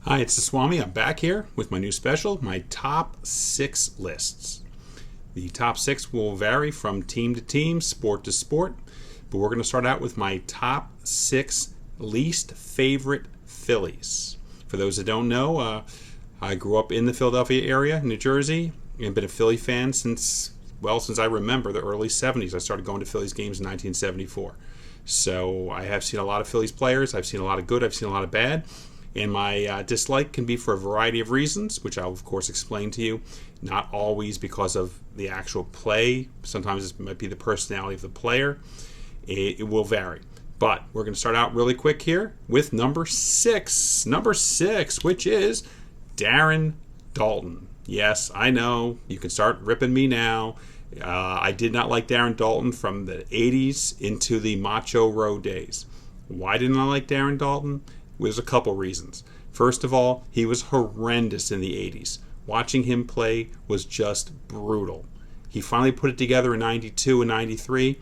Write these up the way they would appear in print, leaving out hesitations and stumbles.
Hi, it's the Swami. I'm back here with my new special, my top 6 lists. The top 6 will vary from team to team, sport to sport, but we're going to start out with my top 6 least favorite Phillies. For those that don't know, I grew up in the Philadelphia area, New Jersey, and been a Philly fan since I remember the early 70s. I started going to Phillies games in 1974. So I have seen a lot of Phillies players. I've seen a lot of good. I've seen a lot of bad. And my dislike can be for a variety of reasons, which I'll, of course, explain to you. Not always because of the actual play. Sometimes it might be the personality of the player. It will vary. But we're going to start out really quick here with number 6. Number 6, which is Darren Daulton. Yes, I know. You can start ripping me now. I did not like Darren Daulton from the 80s into the Macho Row days. Why didn't I like Darren Daulton? There's a couple reasons. First of all, he was horrendous in the 80s. Watching him play was just brutal. He finally put it together in 92 and 93.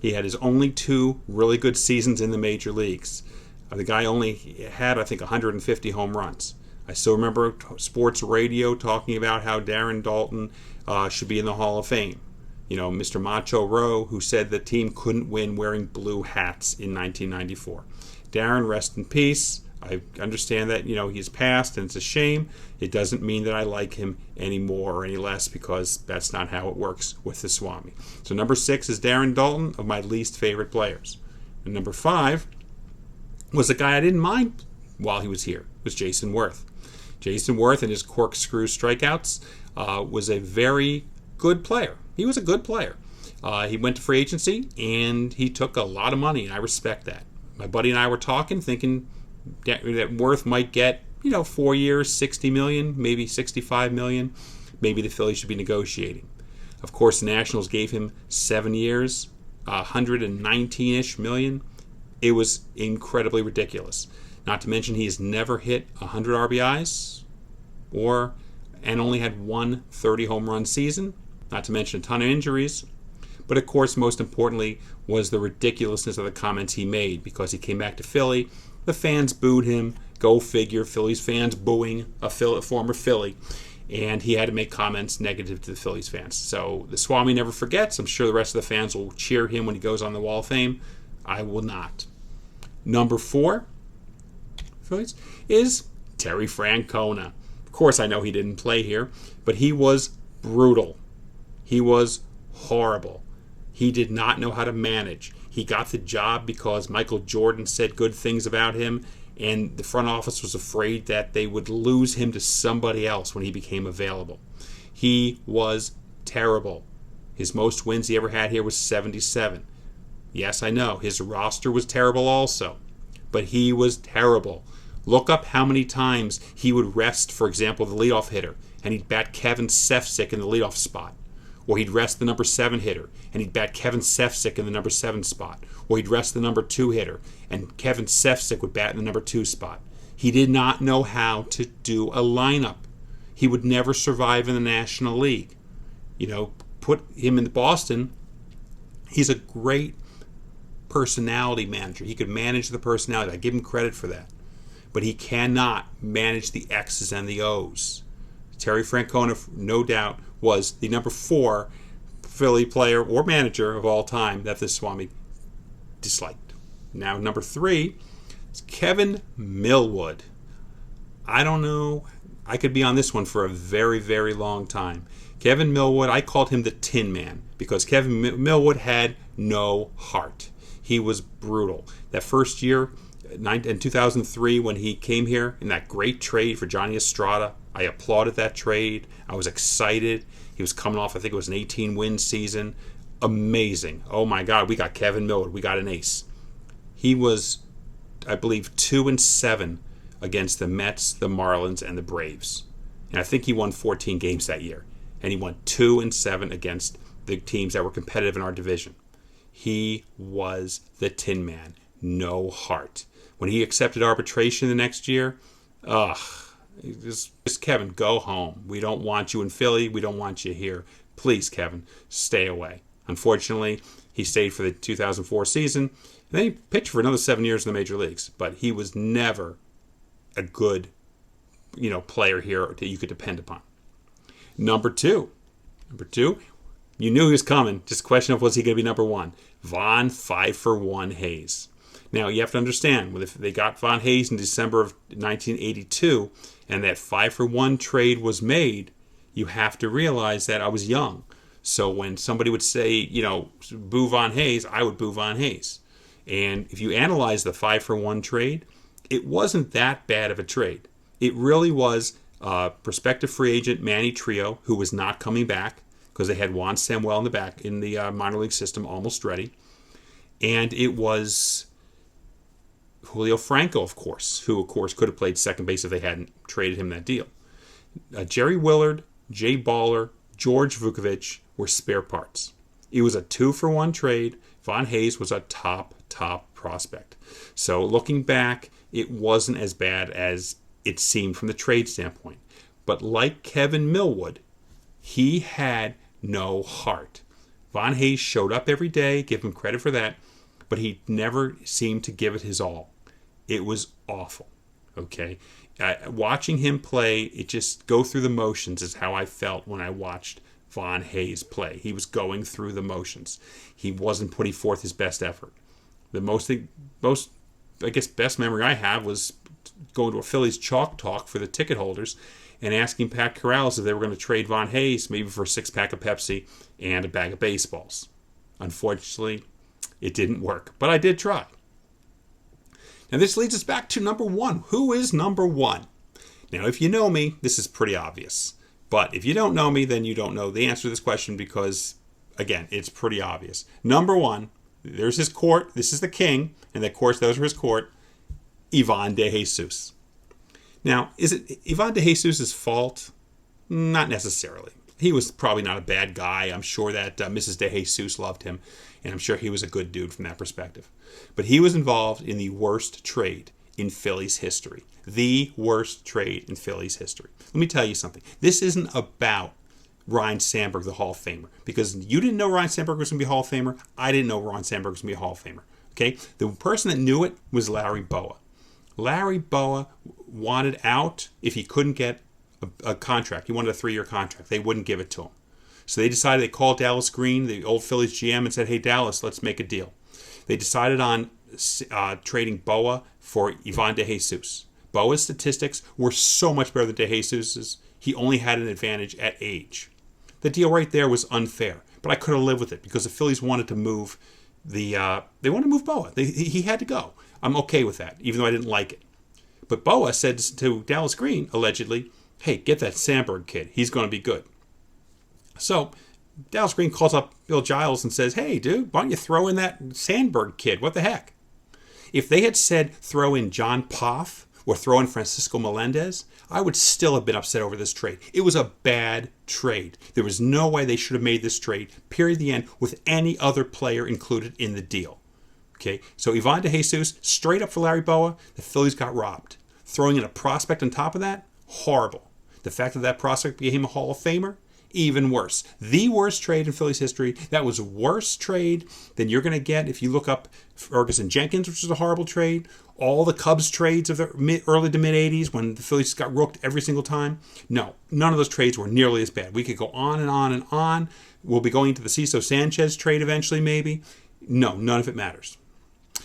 He had his only 2 really good seasons in the major leagues. The guy only had, I think, 150 home runs. I still remember sports radio talking about how Darren Daulton should be in the Hall of Fame. You know, Mr. Macho Row, who said the team couldn't win wearing blue hats in 1994. Darren, rest in peace. I understand that, he's passed and it's a shame. It doesn't mean that I like him any more or any less, because that's not how it works with the Swami. So number 6 is Darren Daulton, of my least favorite players. And number 5 was a guy I didn't mind while he was here. It was Jason Worth. Jason Worth and his corkscrew strikeouts was a very good player. He was a good player. He went to free agency and he took a lot of money, and I respect that. My buddy and I were talking, thinking that Worth might get, 4 years, $60 million, maybe $65 million. Maybe the Phillies should be negotiating. Of course, the Nationals gave him 7 years, $119-ish million. It was incredibly ridiculous. Not to mention he has never hit 100 RBIs and only had one 30 home run season. Not to mention a ton of injuries. But of course, most importantly, was the ridiculousness of the comments he made, because he came back to Philly. The fans booed him. Go figure, Phillies fans booing a former Philly. And he had to make comments negative to the Phillies fans. So the Swami never forgets. I'm sure the rest of the fans will cheer him when he goes on the Wall of Fame. I will not. Number 4, Phillies, is Terry Francona. Of course, I know he didn't play here, but he was brutal. He was horrible. He did not know how to manage. He got the job because Michael Jordan said good things about him, and the front office was afraid that they would lose him to somebody else when he became available. He was terrible. His most wins he ever had here was 77. Yes, I know, his roster was terrible also, but he was terrible. Look up how many times he would rest, for example, the leadoff hitter, and he'd bat Kevin Sefcik in the leadoff spot. Or he'd rest the number 7 hitter, and he'd bat Kevin Sefcik in the number 7 spot. Or he'd rest the number 2 hitter, and Kevin Sefcik would bat in the number 2 spot. He did not know how to do a lineup. He would never survive in the National League. Put him in Boston. He's a great personality manager. He could manage the personality. I give him credit for that. But he cannot manage the X's and the O's. Terry Francona, no doubt, was the number 4 Philly player or manager of all time that the Swami disliked. Now, number 3 is Kevin Millwood. I don't know. I could be on this one for a very, very long time. Kevin Millwood, I called him the Tin Man, because Kevin Millwood had no heart. He was brutal. That first year, in 2003, when he came here in that great trade for Johnny Estrada, I applauded that trade. I was excited. He was coming off, I think it was an 18-win season. Amazing. Oh my God, we got Kevin Millwood. We got an ace. He was, I believe, 2-7 against the Mets, the Marlins, and the Braves. And I think he won 14 games that year. And he won 2-7 against the teams that were competitive in our division. He was the Tin Man. No heart. When he accepted arbitration the next year, just Kevin, go home. We don't want you in Philly. We don't want you here. Please, Kevin, stay away. Unfortunately, he stayed for the 2004 season, and then he pitched for another 7 years in the major leagues. But he was never a good player here that you could depend upon. Number two, you knew he was coming. Just a question of was he going to be number one? Von 5-for-1 Hayes. Now, you have to understand, if they got Von Hayes in December of 1982 and that 5-for-1 trade was made, you have to realize that I was young. So when somebody would say, boo Von Hayes, I would boo Von Hayes. And if you analyze the 5-for-1 trade, it wasn't that bad of a trade. It really was prospective free agent Manny Trio, who was not coming back because they had Juan Samuel in the back in the minor league system almost ready. And it was Julio Franco, of course, who, of course, could have played second base if they hadn't traded him that deal. Jerry Willard, Jay Baller, George Vukovich were spare parts. It was a 2-for-1 trade. Von Hayes was a top prospect. So looking back, it wasn't as bad as it seemed from the trade standpoint. But like Kevin Millwood, he had no heart. Von Hayes showed up every day, give him credit for that, but he never seemed to give it his all. It was awful. Okay? Watching him play, it just go through the motions is how I felt when I watched Von Hayes play. He was going through the motions. He wasn't putting forth his best effort. The most best memory I have was going to a Phillies chalk talk for the ticket holders and asking Pat Corrales if they were going to trade Von Hayes maybe for a 6-pack of Pepsi and a bag of baseballs. Unfortunately, it didn't work, but I did try. Now this leads us back to number one. Who is number one? Now if you know me, this is pretty obvious. But if you don't know me, then you don't know the answer to this question because, again, it's pretty obvious. Number one, there's his court. This is the king. And of course, those are his court. Ivan De Jesus. Now, is it Ivan De Jesus' fault? Not necessarily. He was probably not a bad guy. I'm sure that Mrs. De Jesus loved him. And I'm sure he was a good dude from that perspective. But he was involved in the worst trade in Phillies history. The worst trade in Phillies history. Let me tell you something. This isn't about Ryne Sandberg, the Hall of Famer. Because you didn't know Ryne Sandberg was going to be a Hall of Famer. I didn't know Ryne Sandberg was going to be a Hall of Famer. Okay? The person that knew it was Larry Bowa. Larry Bowa wanted out if he couldn't get a contract. He wanted a 3-year contract. They wouldn't give it to him. So they decided, they called Dallas Green, the old Phillies GM, and said, hey, Dallas, let's make a deal. They decided on trading Bowa for Ivan De Jesus. Bowa's statistics were so much better than De Jesus's. He only had an advantage at age. The deal right there was unfair, but I could have lived with it because the Phillies wanted to move they wanted to move Bowa. He had to go. I'm okay with that, even though I didn't like it. But Bowa said to Dallas Green, allegedly, hey, get that Sandberg kid. He's going to be good. So Dallas Green calls up Bill Giles and says, hey, dude, why don't you throw in that Sandberg kid? What the heck? If they had said throw in John Poff or throw in Francisco Melendez, I would still have been upset over this trade. It was a bad trade. There was no way they should have made this trade, period, the end, with any other player included in the deal. Okay, so Ivan De Jesus, straight up for Larry Bowa, the Phillies got robbed. Throwing in a prospect on top of that, horrible. The fact that prospect became a Hall of Famer, even worse. The worst trade in Phillies history. That was a worse trade than you're going to get if you look up Ferguson Jenkins, which is a horrible trade. All the Cubs trades of the early to mid-'80s when the Phillies got rooked every single time. No, none of those trades were nearly as bad. We could go on and on and on. We'll be going to the Cecil Sanchez trade eventually, maybe. No, none of it matters.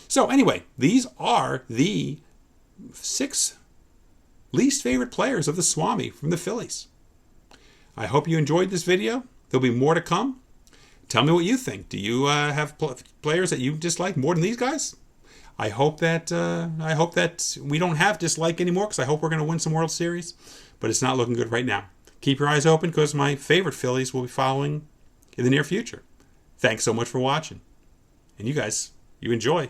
So anyway, these are the 6 least favorite players of the Swami from the Phillies. I hope you enjoyed this video. There'll be more to come. Tell me what you think. Do you have players that you dislike more than these guys? I hope that we don't have dislike anymore because I hope we're going to win some World Series. But it's not looking good right now. Keep your eyes open because my favorite Phillies will be following in the near future. Thanks so much for watching. And you guys, you enjoy.